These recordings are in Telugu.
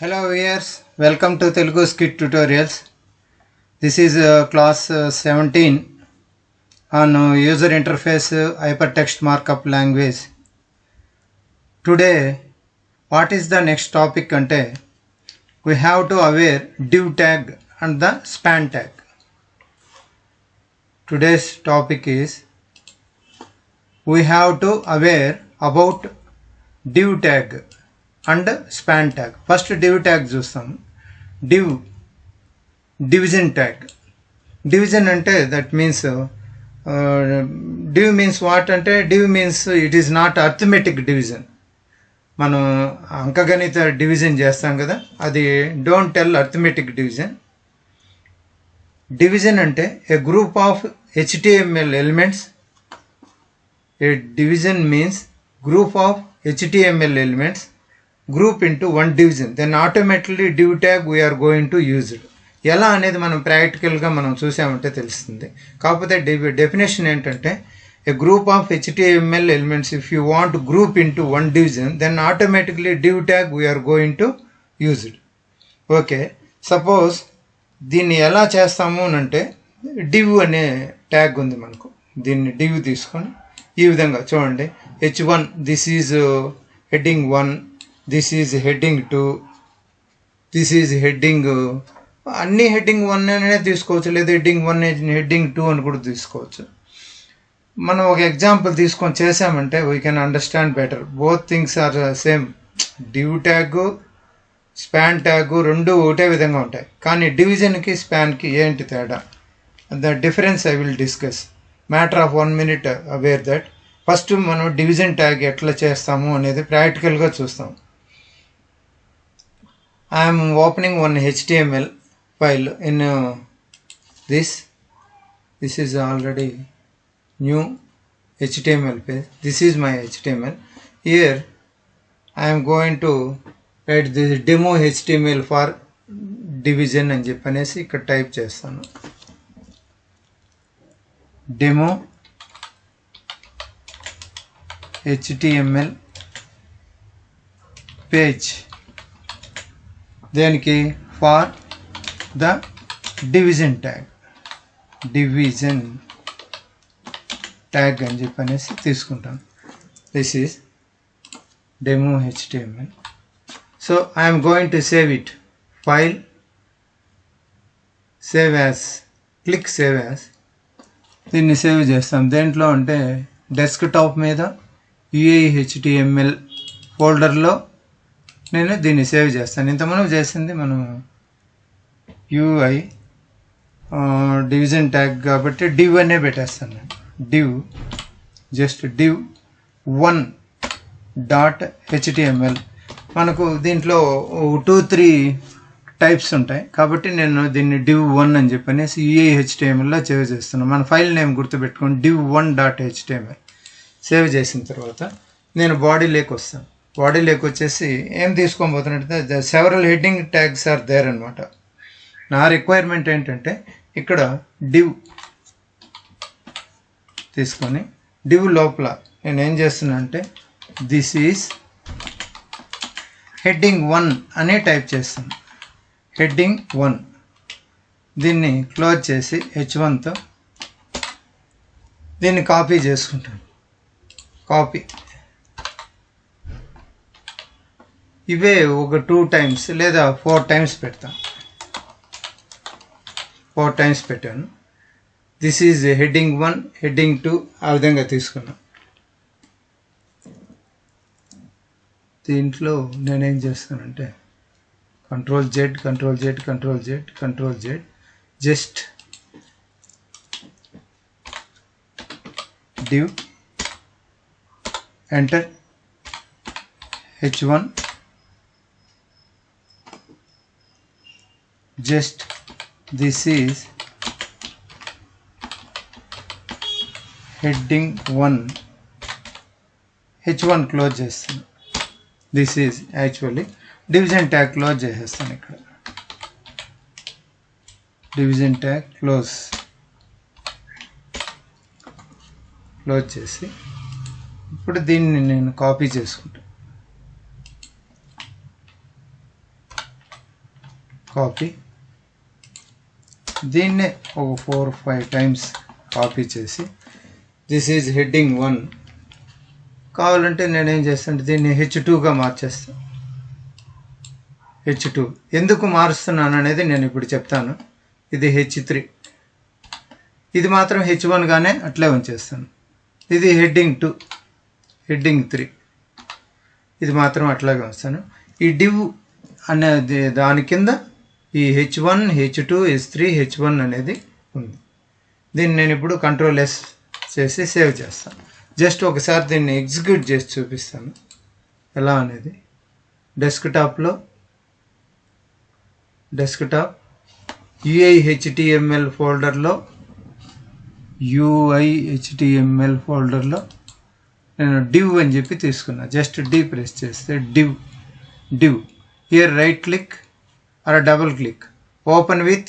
Hello viewers, welcome to Telugu Scit tutorials. This is class 17 on user interface hypertext markup language. Today, what is the next topic ante? We have to aware div tag and the span tag. Today's topic is we have to aware about div tag and span tag. First div tag చూస్తాం. Division tag. Division ante that means div means what ante div means it is not arithmetic division. మనం అంకగణిత డివిజన్ చేస్తాం కదా, అది don't tell arithmetic division. Division అంటే a group of HTML elements. A division means group of HTML elements group into one division, then automatically div tag we are going to use it. ఎలా అనేది మనం ప్రాక్టికల్గా మనం చూసామంటే తెలుస్తుంది. కాకపోతే డెఫినేషన్ ఏంటంటే a group of HTML elements if you want to group into one division, then automatically div tag we are going to use it. Okay, suppose దీన్ని ఎలా చేస్తాము అంటే div అనే ట్యాగ్ ఉంది మనకు. దీన్ని div తీసుకొని ఈ విధంగా చూడండి, h1 this is heading 1, this is heading 2, this is heading, అన్ని హెడ్డింగ్ 1 అనే తీసుకోవచ్చు, లేదా హెడ్డింగ్ 1 హెడ్డింగ్ 2 అని కూడా తీసుకోవచ్చు. మనం ఒక ఎగ్జాంపుల్ తీసుకొని చేసామంటే we can understand better. Both things are same. Div tag span tag రెండు ఒకటే విధంగా ఉంటాయి, కానీ డివిజన్కి స్పాన్కి ఏంటి తేడా, the difference I will discuss. Matter of 1 minute aware that. First మనం డివిజన్ ట్యాగ్ ఎట్లా చేస్తాము అనేది ప్రాక్టికల్గా చూస్తాం. I'm opening one HTML file in this is already new HTML page. This is my HTML. Here I am going to write this demo HTML for division అని చెప్పనేసి ఇక్కడ టైప్ చేస్తాను. demo HTML page, దేనికి for the division tag, division tag అని చెప్పనేసి తీసుకుంటాను. This is demo HTML. So I'm going to save it. File, save as, click save as. దీన్ని సేవ్ చేస్తాం. దేంట్లో అంటే డెస్క్టాప్ మీద UI HTML ఫోల్డర్లో నేను దీన్ని సేవ్ చేస్తాను. ఇంతకుముందు చేసింది మనం UI డివిజన్ ట్యాగ్ కాబట్టి డివ్ అనే పెట్టేస్తాను. Div, just div 1.html. మనకు దీంట్లో 2-3 టైప్స్ ఉంటాయి కాబట్టి నేను దీన్ని div 1 అని చెప్పనేసి UI HTMLలో సేవ్ చేస్తున్నాను. మన ఫైల్ నేమ్ గుర్తుపెట్టుకోండి, div 1.html. సేవ్ చేసిన తర్వాత నేను బాడీలోకి వస్తాను. బాడీలోకి వచ్చేసి ఏం తీసుకోబోతున్నట్టు several heading tags are there అనమాట. నా రిక్వైర్మెంట్ ఏంటంటే ఇక్కడ డివ్ తీసుకొని డివ్ లోపల నేను ఏం చేస్తున్నా అంటే దిస్ ఈజ్ హెడ్డింగ్ 1 అనే టైప్ చేస్తాను. హెడ్డింగ్ 1. దీన్ని క్లోజ్ చేసి H1తో దీన్ని కాపీ చేసుకుంటాను. కాపీ ఇవే ఒక 2 times లేదా 4 times పెడతాను. 4 times పెట్టాను. దిస్ ఈజ్ హెడ్డింగ్ 1, హెడ్డింగ్ 2 ఆ విధంగా తీసుకున్నాను. దీంట్లో నేనేం చేస్తానంటే Ctrl Z, Ctrl Z, Ctrl Z, Ctrl Z, just div, enter, H1, just this is heading 1, H1 close చేస్తాను. This is actually division tag close చేసేస్తాను. ఇక్కడ డివిజన్ ట్యాగ్ క్లోజ్ చేసి ఇప్పుడు దీన్ని నేను కాపీ చేసుకుంటాను. కాపీ, దీన్నే ఒక 4-5 టైమ్స్ కాపీ చేసి దిస్ ఈజ్ హెడ్డింగ్ 1. కావాలంటే నేనేం చేస్తాను, దీన్ని H2గా మార్చేస్తాను. H2 ఎందుకు మారుస్తున్నాను అనేది నేను ఇప్పుడు చెప్తాను. ఇది H3, ఇది మాత్రం H1గానే అట్లే ఉంచేస్తాను. ఇది హెడ్డింగ్ 2, హెడ్డింగ్ 3, ఇది మాత్రం అట్లాగే వస్తాను. ఈ div అనేది దాని కింద ఈ H1, H2, H3, H1 అనేది ఉంది. దీన్ని నేను ఇప్పుడు Ctrl+S చేసి సేవ్ చేస్తాను. జస్ట్ ఒకసారి దీన్ని ఎగ్జిక్యూట్ చేసి చూపిస్తాను ఎలా అనేది. డెస్క్టాప్ UI HTML ఫోల్డర్లో నేను div అని చెప్పి తీసుకున్నా. జస్ట్ D ప్రెస్ చేస్తే div here right click are double click, open with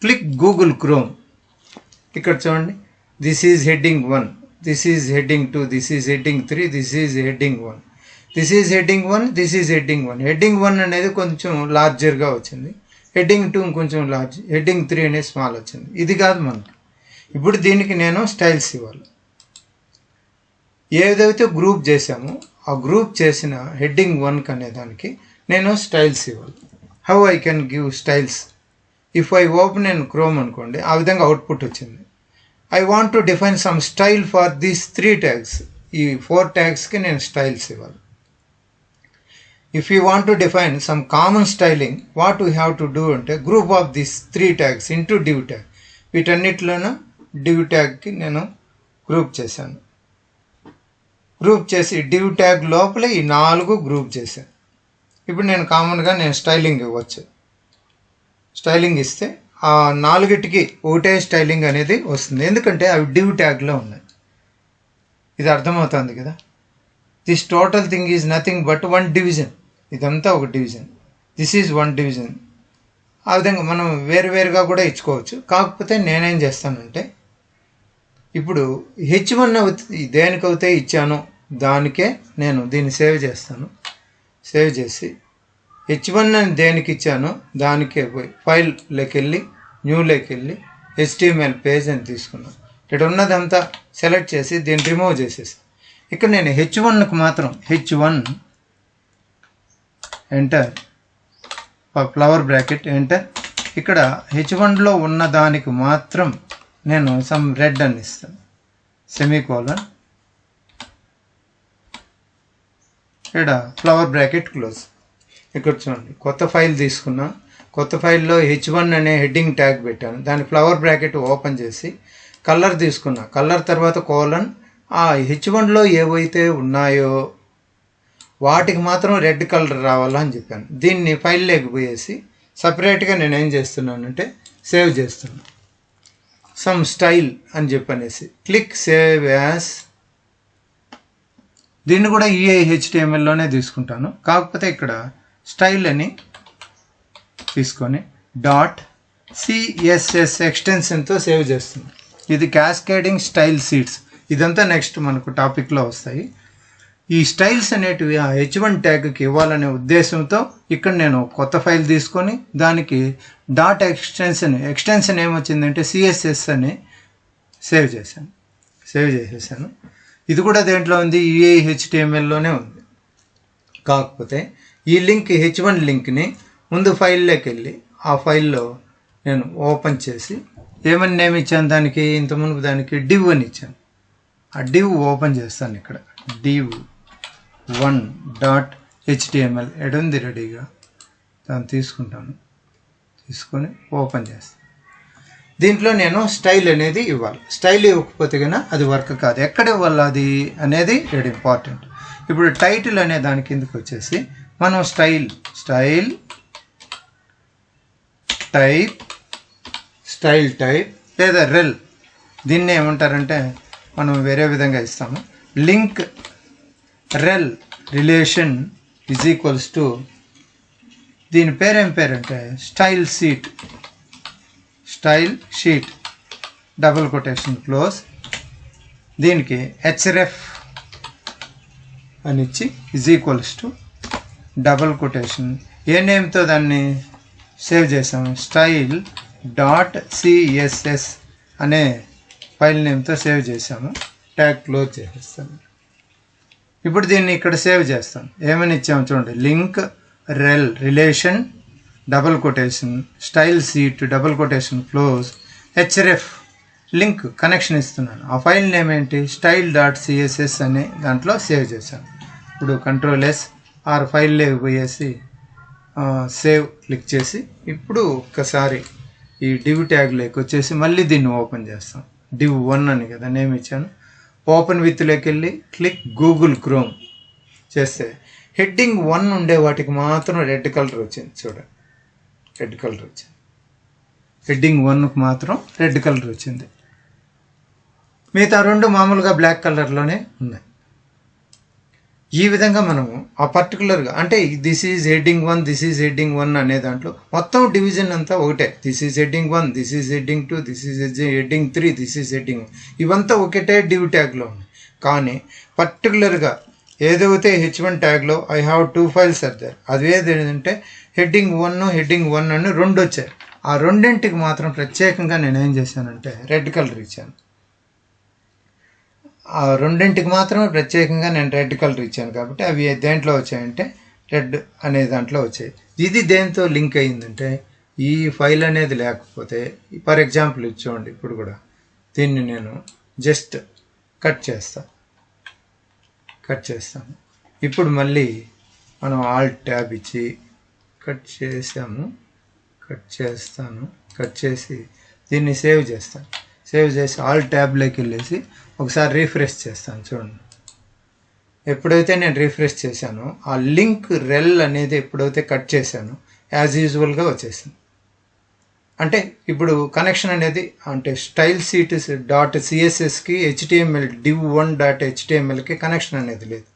click Google chrome. ఇక్కడ చూడండి, this is heading 1, this is heading 2, this is heading 3, this is heading 1, this is heading 1, this is heading 1. Heading 1 అనేది కొంచెం లార్జర్గా వచ్చింది, హెడ్డింగ్ 2 కొంచెం లార్జ్, హెడ్డింగ్ 3 అనేది స్మాల్ వచ్చింది. ఇది కాదు మనకి. ఇప్పుడు దీనికి నేను స్టైల్స్ ఇవ్వాలి. ఏదైతే గ్రూప్ చేసామో ఆ గ్రూప్ చేసిన హెడ్డింగ్ 1 అనే దానికి నేను స్టైల్స్ ఇవ్వాలి. How I can give styles? If I open in chrome అనుకోండి, ఆ విధంగా అవుట్పుట్ వచ్చింది. I want to define some style for these 3 tags. ఈ 4 ట్యాగ్స్కి నేను స్టైల్స్ ఇవ్వాలి. If you want to define some common styling, what we have to do అంటే group of these 3 tags into div tag. వీటన్నిటిలోనూ div tagకి నేను గ్రూప్ చేశాను. గ్రూప్ చేసి div tag లోపల ఈ 4 గ్రూప్ చేశాను. ఇప్పుడు నేను కామన్గా స్టైలింగ్ ఇవ్వచ్చు. స్టైలింగ్ ఇస్తే ఆ 4టికి ఒకటే స్టైలింగ్ అనేది వస్తుంది, ఎందుకంటే అవి div tagలో ఉన్నాయి. ఇది అర్థమవుతుంది కదా. This total thing is nothing but 1 division. ఇదంతా ఒక డివిజన్, దిస్ ఈజ్ 1 డివిజన్. ఆ విధంగా మనం వేరువేరుగా కూడా ఇచ్చుకోవచ్చు. కాకపోతే నేనేం చేస్తానంటే, ఇప్పుడు H1 దేనికైతే ఇచ్చానో దానికే నేను దీన్ని సేవ్ చేస్తాను. సేవ్ చేసి H1 అని దేనికి ఇచ్చానో దానికే పోయి ఫైల్లోకి వెళ్ళి న్యూలోకి వెళ్ళి HTML పేజ్ అని తీసుకున్నాను. ఇక్కడ ఉన్నదంతా సెలెక్ట్ చేసి దీన్ని రిమూవ్ చేసేసి ఇక్కడ నేను H1కు మాత్రం H1 enter, flower bracket enter. ఇక్కడ H1లో ఉన్న దానికి మాత్రం నేను సమ్ రెడ్ అని ఇస్తాను, సెమీకోలన్. ఇక్కడ ఫ్లవర్ బ్రాకెట్ క్లోజ్. ఇక్కడ చూడండి, కొత్త ఫైల్ తీసుకున్నా. కొత్త ఫైల్లో H1 అనే హెడ్డింగ్ ట్యాగ్ పెట్టాను. దాని ఫ్లవర్ బ్రాకెట్ ఓపెన్ చేసి కలర్ తీసుకున్నా. కలర్ తర్వాత కోలన్. ఆ H1లో ఏవైతే ఉన్నాయో వాటికి మాత్రం రెడ్ కలర్ రావాలని చెప్పాను. దీన్ని ఫైల్లోకి పోయేసి సపరేట్గా నేను ఏం చేస్తున్నానంటే సేవ్ చేస్తున్నాను. సమ్ స్టైల్ అని చెప్పనేసి క్లిక్ సేవ్ యాస్. దీన్ని కూడా HTMLలోనే తీసుకుంటాను. కాకపోతే ఇక్కడ స్టైల్ అని తీసుకొని .css ఎక్స్టెన్షన్తో సేవ్ చేస్తున్నాను. ఇది క్యాస్కేడింగ్ స్టైల్ సీట్స్. ఇదంతా నెక్స్ట్ మనకు టాపిక్లో వస్తాయి. ఈ స్టైల్స్ అనేటివి ఆ H1 ట్యాగ్కి ఇవ్వాలనే ఉద్దేశంతో ఇక్కడ నేను కొత్త ఫైల్ తీసుకొని దానికి ఎక్స్టెన్షన్ ఏమొచ్చిందంటే CSS అని సేవ్ చేసేసాను. ఇది కూడా దేంట్లో ఉంది, HTMLలోనే ఉంది. కాకపోతే ఈ లింక్ H1 లింక్ని ముందు ఫైల్లోకి వెళ్ళి ఆ ఫైల్లో నేను ఓపెన్ చేసి ఏమని నేమ్ ఇచ్చాను దానికి, ఇంతకుముందు దానికి div అని ఇచ్చాను. ఆ div ఓపెన్ చేస్తాను. ఇక్కడ div1.html ఎడుంది రెడీగా, దాన్ని తీసుకుంటాను. తీసుకొని ఓపెన్ చేస్తాను. దీంట్లో నేను స్టైల్ అనేది ఇవ్వాలి. స్టైల్ ఇవ్వకపోతే కన్నా అది వర్క్ కాదు. ఎక్కడ ఇవ్వాలి అది అనేది వెరీ ఇంపార్టెంట్. ఇప్పుడు టైటిల్ అనే దాని కిందకి వచ్చేసి మనం స్టైల్ టైప్ లేదా రెల్, దీన్ని ఏమంటారంటే మనం వేరే విధంగా ఇస్తాము. Link rel relation is equals to, దీని పేరేం పేరంటే style sheet double quotation close. దీనికి href అని ఇచ్చి is equals to double quotation. ఏ నేమ్తో దాన్ని సేవ్ చేసాము. స్టైల్ డాట్ సిఎస్ఎస్ అనే ఫైల్ నేమ్తో సేవ్ చేసాము. ట్యాగ్ క్లోజ్ చేసేస్తాను. ఇప్పుడు దీన్ని ఇక్కడ సేవ్ చేస్తాను. ఏమని ఇచ్చాము చూడండి, link rel relation double quotation style sheet double quotation close href link connection ఇస్తున్నాను. ఆ ఫైల్ నేమ్ ఏంటి, స్టైల్ డాట్ సిఎస్ఎస్ అనే దాంట్లో సేవ్ చేశాను. ఇప్పుడు కంట్రోల్-S ఆర్ ఫైల్లోకి పోయేసి సేవ్ క్లిక్ చేసి ఇప్పుడు ఒక్కసారి ఈ డివ్ ట్యాగ్లోకి వచ్చేసి మళ్ళీ దీన్ని ఓపెన్ చేస్తాం. div 1 అని కదా నేమ్ ఇచ్చాను. ఓపెన్ విత్లోకి వెళ్ళి క్లిక్ గూగుల్ క్రోమ్ చేస్తే హెడ్డింగ్ 1 ఉండే వాటికి మాత్రం రెడ్ కలర్ వచ్చింది. చూడండి, రెడ్ కలర్ వచ్చింది. హెడ్డింగ్ 1కు మాత్రం రెడ్ కలర్ వచ్చింది. మిగతా రెండు మామూలుగా బ్లాక్ కలర్లోనే ఉన్నాయి. ఈ విధంగా మనము ఆ పర్టికులర్గా అంటే this is heading 1, this is heading 1 అనే దాంట్లో మొత్తం డివిజన్ అంతా ఒకటే. This is heading 1, this is heading 2, this is heading 3, this is heading 1 ఇవంతా ఒకటే డివ్ ట్యాగ్లో ఉన్నాయి. కానీ పర్టికులర్గా ఏదైతే H1 ట్యాగ్లో I have 2 files are there, అది ఏదంటే హెడ్డింగ్ 1, హెడ్డింగ్ 1 అని రెండు వచ్చాయి. ఆ రెండింటికి మాత్రం ప్రత్యేకంగా నేను ఏం చేశానంటే రెడ్ కలర్ ఇచ్చాను. ఆ రెండింటికి మాత్రమే ప్రత్యేకంగా నేను రెడ్ కలర్ ఇచ్చాను. కాబట్టి అవి దేంట్లో వచ్చాయంటే రెడ్ అనే దాంట్లో వచ్చాయి. ఇది దేంతో లింక్ అయ్యిందంటే ఈ ఫైల్ అనేది లేకపోతే ఫర్ ఎగ్జాంపుల్ చూడండి, ఇప్పుడు కూడా దీన్ని నేను జస్ట్ కట్ చేస్తాను. ఇప్పుడు మళ్ళీ మనం ఆల్ట్ ట్యాబ్ ఇచ్చి కట్ చేసి దీన్ని సేవ్ చేస్తాను. సేవ్ చేసి ఆల్ట్ ట్యాబ్లోకి వెళ్ళేసి ఒకసారి రీఫ్రెష్ చేస్తాను. చూడండి, ఎప్పుడైతే నేను రీఫ్రెష్ చేశానో ఆ లింక్ రెల్ అనేది ఎప్పుడైతే కట్ చేశానో యాజ్ యూజువల్గా వచ్చేసింది. అంటే ఇప్పుడు కనెక్షన్ అనేది అంటే స్టైల్ సీట్ డాట్ సిఎస్ఎస్కి HTML div1 డాట్ HTMLకి కనెక్షన్ అనేది లేదు.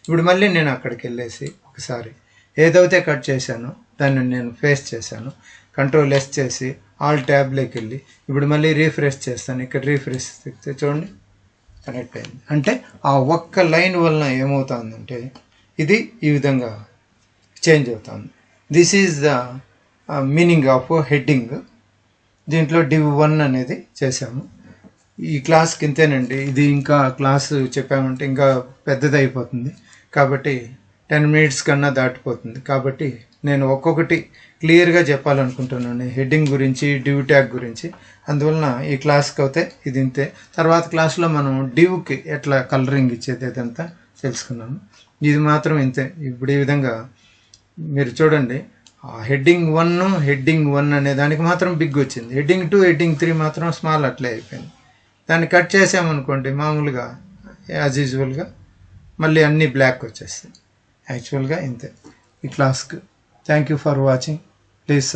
ఇప్పుడు మళ్ళీ నేను అక్కడికి వెళ్ళేసి ఒకసారి ఏదైతే కట్ చేశానో దాన్ని నేను పేస్ట్ చేశాను. కంట్రోల్-S చేసి ఆల్ ట్యాబ్లోకి వెళ్ళి ఇప్పుడు మళ్ళీ రీఫ్రెష్ చేస్తాను. ఇక్కడ రీఫ్రెష్ చేస్తే చూడండి కనెక్ట్ అయింది. అంటే ఆ ఒక్క లైన్ వలన ఏమవుతుందంటే ఇది ఈ విధంగా చేంజ్ అవుతుంది. This is the meaning of heading. దీంట్లో div 1 అనేది చేసాము. ఈ క్లాస్కి ఇంతేనండి. ఇది ఇంకా క్లాసు చెప్పామంటే ఇంకా పెద్దది అయిపోతుంది. కాబట్టి 10 minutes కన్నా దాటిపోతుంది. కాబట్టి నేను ఒక్కొక్కటి క్లియర్గా చెప్పాలనుకుంటున్నాను హెడ్డింగ్ గురించి, డివ్ ట్యాగ్ గురించి. అందువలన ఈ క్లాస్కి అయితే ఇది ఇంతే. తర్వాత క్లాస్లో మనం డివ్కి ఎట్లా కలరింగ్ ఇచ్చేది ఇదంతా తెలుసుకున్నాము. ఇది మాత్రం ఇంతే. ఇప్పుడు ఈ విధంగా మీరు చూడండి, హెడ్డింగ్ 1 అనే దానికి మాత్రం బిగ్ వచ్చింది. హెడ్డింగ్ 2, హెడ్డింగ్ 3 మాత్రం స్మాల్ అట్లే అయిపోయింది. దాన్ని కట్ చేసామనుకోండి మామూలుగా యాజ్ యూజువల్గా మళ్ళీ అన్నీ బ్లాక్ వచ్చేస్తాయి. యాక్చువల్గా ఇంతే ఈ క్లాస్కి. Thank you for watching. Please